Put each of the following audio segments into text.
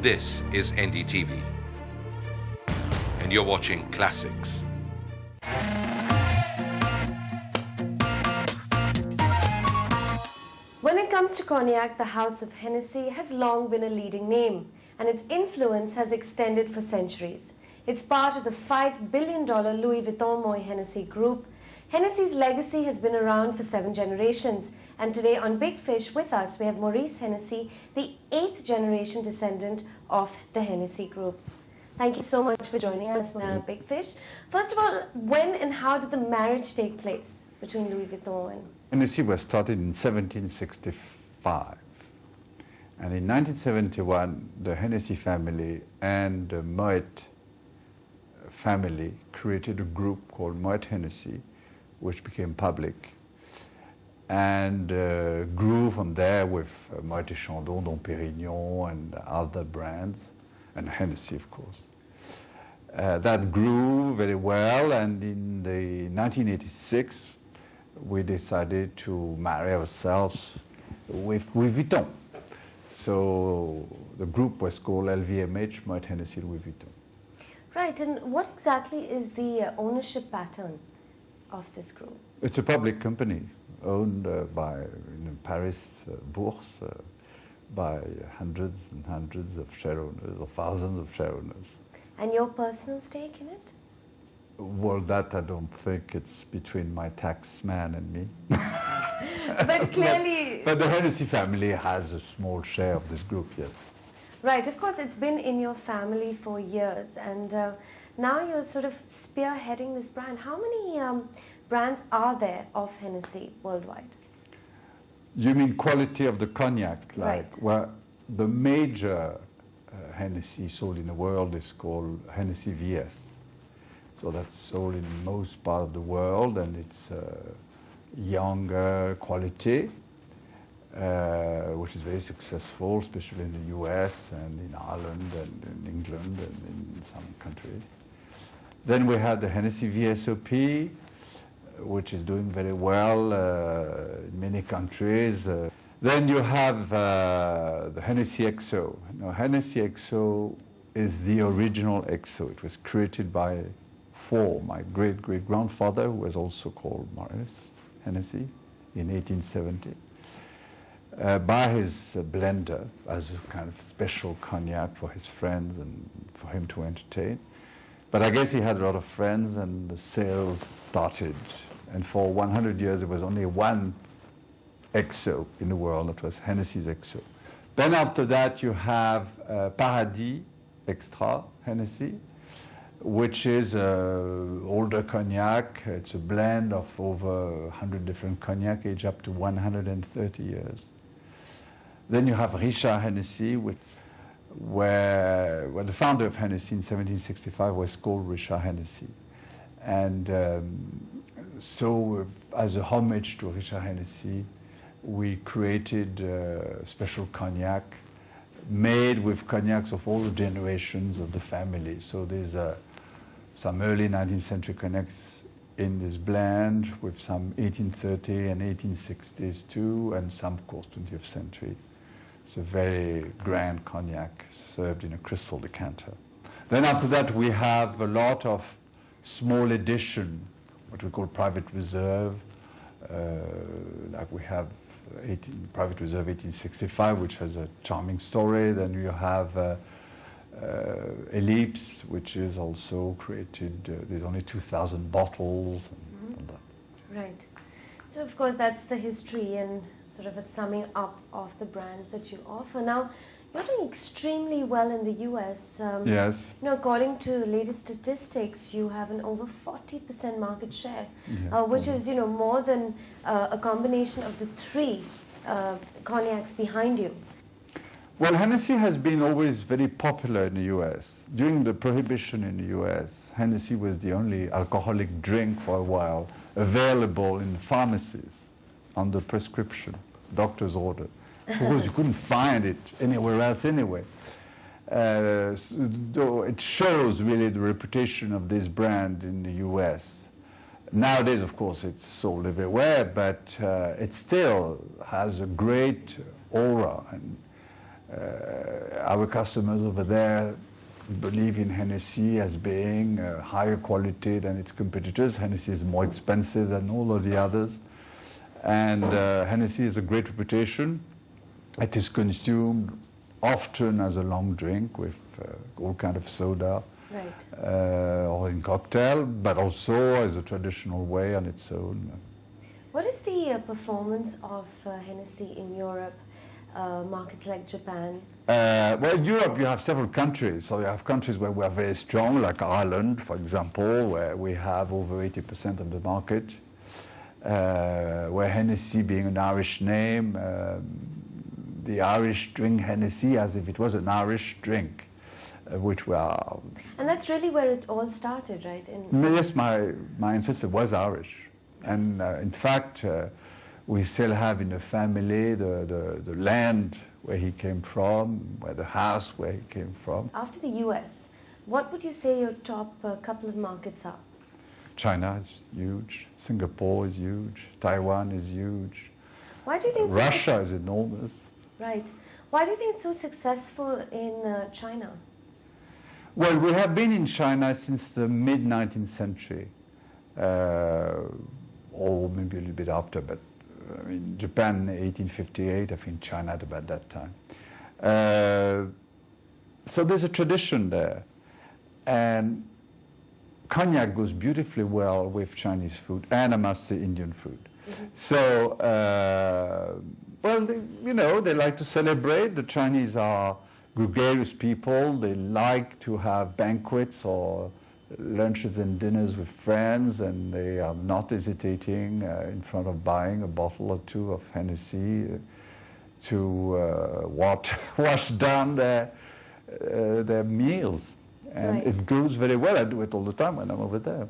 This is Ndtv, and you're watching Classics. When it comes to cognac, the House of Hennessy has long been a leading name, and its influence has extended for centuries. It's part of the $5 billion Louis Vuitton Moet Hennessy group. Hennessy's legacy has been around for 7 generations, and today on Big Fish with us we have Maurice Hennessey, the 8th generation descendant of the Hennessy group. Thank you so much for joining us on Big Fish. First of all, when and how did the marriage take place between Louis Vuitton and... Hennessy was started in 1765, and in 1971 the Hennessy family and the Moet family created a group called Moet Hennessy, which became public and grew from there with Moet Chandon, Dom Pérignon and other brands, and Hennessy of course. That grew very well, and in the 1986 we decided to marry ourselves with Louis Vuitton. So the group was called LVMH, Moet Hennessy Louis Vuitton. Right, and what exactly is the ownership pattern of this group? It's a public company owned by, in Paris Bourse, by hundreds and hundreds of share owners, or thousands of share owners. And your personal stake in it? Well, that I don't think, it's between my tax man and me. But clearly... But the Hennessy family has a small share of this group, yes. Right, of course, it's been in your family for years, and now you're sort of spearheading this brand. How many brands are there of Hennessy worldwide? You mean quality of the cognac? Like, right. Well, the major Hennessy sold in the world is called Hennessy VS. So that's sold in most part of the world, and it's younger quality, which is very successful, especially in the US and in Ireland and in England and in some countries. Then we have the Hennessy VSOP, which is doing very well in many countries. Then you have the Hennessy XO. Now, Hennessy XO is the original XO. It was created by my great-great-grandfather, who was also called Maurice Hennessy, in 1870, by his blender as a kind of special cognac for his friends and for him to entertain. But I guess he had a lot of friends, and the sales started. And for 100 years, there was only one XO in the world. That was Hennessy's XO. Then after that, you have Paradis Extra Hennessy, which is older cognac. It's a blend of over 100 different cognac, aged up to 130 years. Then you have Richard Hennessy, where the founder of Hennessy in 1765 was called Richard Hennessy. And so as a homage to Richard Hennessy, we created a special cognac made with cognacs of all the generations of the family. So there's some early 19th century cognacs in this blend, with some 1830 and 1860s too, and some, of course, 20th century. It's a very grand cognac served in a crystal decanter. Then after that, we have a lot of small edition, what we call private reserve. Like we have Private Reserve 1865, which has a charming story. Then you have Ellipse, which is also created, there's only 2,000 bottles. And that. Right. So of course that's the history and sort of a summing up of the brands that you offer. Now, you're doing extremely well in the US. Yes. You know, according to latest statistics, you have an over 40% market share, Yes, which is, you know, more than a combination of the 3 cognacs behind you. Well, Hennessy has been always very popular in the US. During the Prohibition in the US, Hennessy was the only alcoholic drink for a while available in pharmacies under prescription, doctor's order, because you couldn't find it anywhere else anyway. So it shows really the reputation of this brand in the US. Nowadays, of course, it's sold everywhere, but it still has a great aura. And our customers over there believe in Hennessy as being higher quality than its competitors. Hennessy is more expensive than all of the others. And Hennessy has a great reputation. It is consumed often as a long drink with all kind of soda, Right. or in cocktail, but also as a traditional way on its own. What is the performance of Hennessy in Europe, markets like Japan? Well, in Europe you have several countries. So you have countries where we are very strong, like Ireland, for example, where we have over 80% of the market. Where Hennessy, being an Irish name, the Irish drink Hennessy as if it was an Irish drink, which we are. And that's really where it all started, right? Yes, my ancestor was Irish. And in fact, we still have in the family the land where he came from, where the house where he came from. After the US, what would you say your top couple of markets are? China is huge, Singapore is huge, Taiwan is huge, Why do you think Russia is enormous. Right. Why do you think it's so successful in China? Well, we have been in China since the mid-19th century, or maybe a little bit after, but I mean, Japan, 1858, I think China at about that time. So there's a tradition there. And cognac goes beautifully well with Chinese food, and I must say Indian food. Mm-hmm. So, well, they like to celebrate. The Chinese are gregarious people. They like to have banquets or lunches and dinners with friends, and they are not hesitating in front of buying a bottle or two of Hennessy to wash down their meals. And Right. it goes very well. I do it all the time when I'm over there.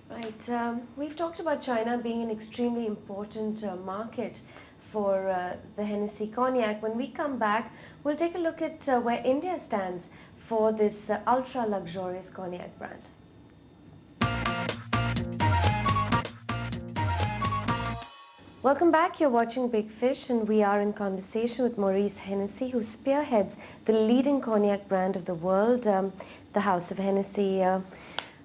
Right. We've talked about China being an extremely important market for the Hennessy cognac. When we come back, we'll take a look at where India stands for this ultra-luxurious cognac brand. Welcome back. You're watching Big Fish, and we are in conversation with Maurice Hennessey, who spearheads the leading cognac brand of the world, the House of Hennessy.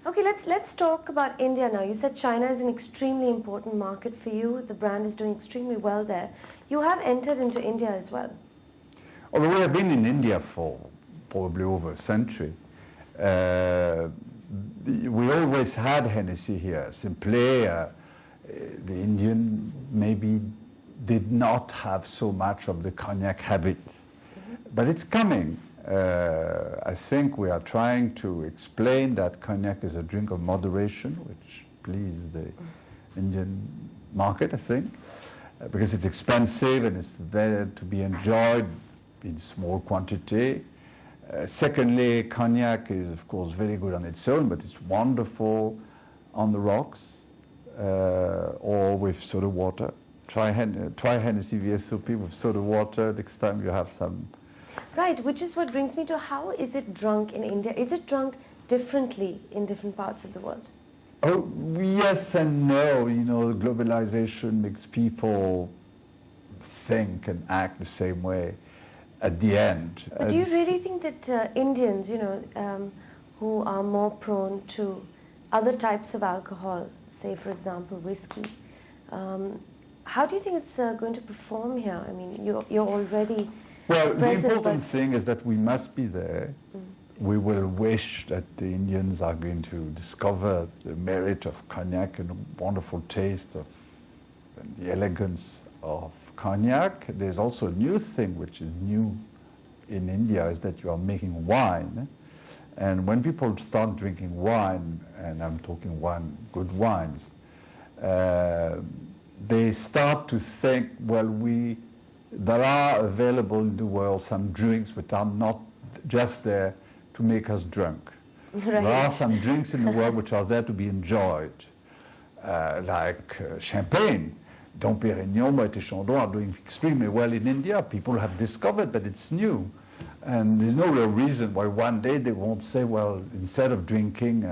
Okay, let's talk about India now. You said China is an extremely important market for you. The brand is doing extremely well there. You have entered into India as well. Although we have been in India for probably over a century, we always had Hennessy here. Simply, the Indian maybe did not have so much of the cognac habit. Mm-hmm. But it's coming. I think we are trying to explain that cognac is a drink of moderation, which pleased the Indian market, I think, because it's expensive and it's there to be enjoyed in small quantity. Secondly, cognac is, of course, very good on its own, but it's wonderful on the rocks or with soda water. Try Hennessy VSOP with soda water next time you have some. Right, which is what brings me to how is it drunk in India? Is it drunk differently in different parts of the world? Oh, yes and no. Globalization makes people think and act the same way at the end. But do you really think that Indians, who are more prone to other types of alcohol, say for example whiskey, how do you think it's going to perform here? I mean, you're already Well, present, the important thing is that we must be there. We will wish that the Indians are going to discover the merit of cognac and the wonderful taste of and the elegance of cognac. There's also a new thing which is new in India, is that you are making wine. And when people start drinking wine, and I'm talking wine, good wines, they start to think, well, there are available in the world some drinks which are not just there to make us drunk. Right. There are some drinks in the world which are there to be enjoyed, like champagne. Dom Pérignon, Moet Chandon are doing extremely well in India. People have discovered that it's new. And there's no real reason why one day they won't say, well, instead of drinking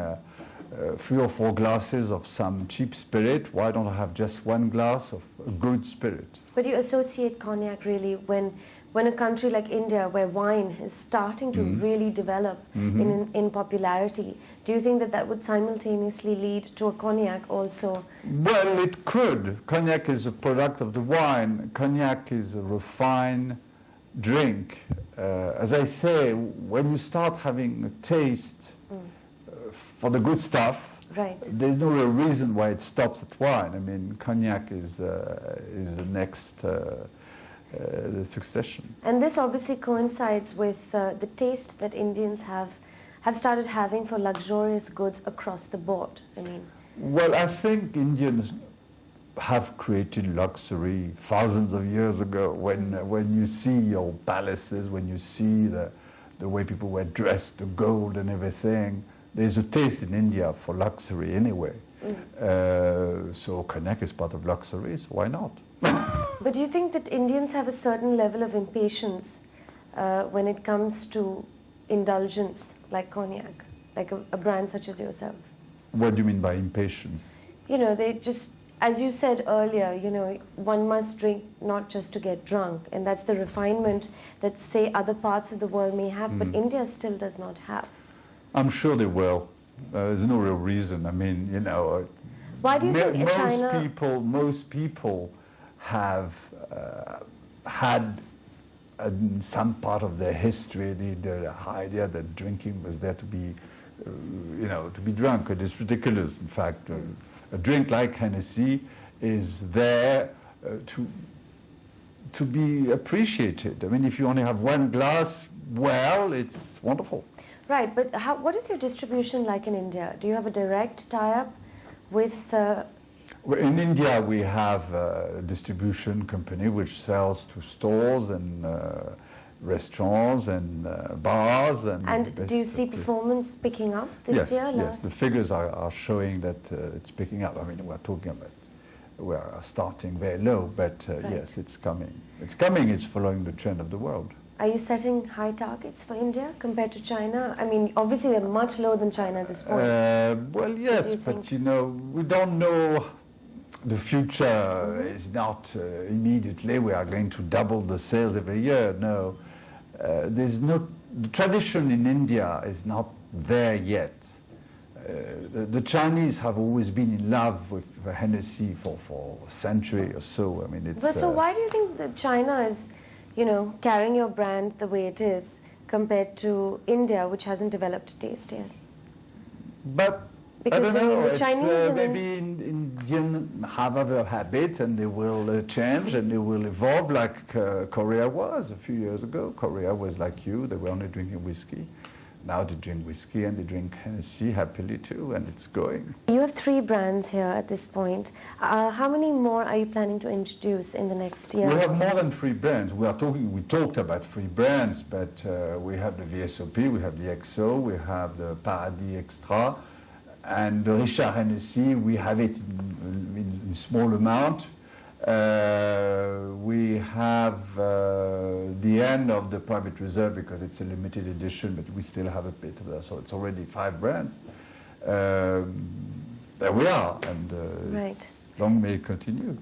3 or 4 glasses of some cheap spirit, why don't I have just 1 glass of a good spirit? But you associate cognac really when when a country like India, where wine is starting to really develop in popularity, do you think that that would simultaneously lead to a cognac also? Well, it could. Cognac is a product of the wine. Cognac is a refined drink. As I say, when you start having a taste for the good stuff, Right. there's no real reason why it stops at wine. I mean, cognac is the next the succession. And this obviously coincides with the taste that Indians have started having for luxurious goods across the board. I mean, Well, I think Indians have created luxury thousands of years ago. When you see your palaces, when you see the way people were dressed, the gold and everything, there's a taste in India for luxury anyway. So cognac is part of luxury, so why not? but do you think that Indians have a certain level of impatience when it comes to indulgence, like cognac, like a brand such as yourself? What do you mean by impatience? You know, they just, as you said earlier, you know, one must drink not just to get drunk, and that's the refinement that, say, other parts of the world may have, but India still does not have. I'm sure they will. There's no real reason. I mean, you know, Why do you think most people have had some part of their history the idea that drinking was there to be, you know, to be drunk. It is ridiculous. In fact, a drink like Hennessy is there to be appreciated. I mean, if you only have one glass, well, it's wonderful. Right, but what is your distribution like in India? Do you have a direct tie-up with... Well, in India, we have a distribution company which sells to stores and restaurants and bars. And do you see performance picking up this year? Yes, the figures are showing that it's picking up. I mean, we're starting very low, but Right. yes, it's coming. It's coming, it's following the trend of the world. Are you setting high targets for India compared to China? I mean, obviously they're much lower than China at this point. Well, yes, but you know, we don't know. The future is not immediately. We are going to double the sales every year. No, there's no. The tradition in India is not there yet. The Chinese have always been in love with Hennessy for a century or so. I mean, it's. But so why do you think that China is, you know, carrying your brand the way it is compared to India, which hasn't developed a taste yet? But Because I don't know. the Chinese maybe Indians have other habits, and they will change and they will evolve, like Korea was a few years ago. Korea was like you; they were only drinking whiskey. Now they drink whiskey and they drink Hennessy happily too, and it's going. You have 3 brands here at this point. How many more are you planning to introduce in the next year? We have more than 3 brands. We talked about 3 brands, but we have the VSOP, we have the XO, we have the Paradis Extra, and the Richard Hennessy. We have it in small amount. We have the end of the Private Reserve because it's a limited edition, but we still have a bit of that, so it's already 5 brands. There we are, and Right. long may it continue.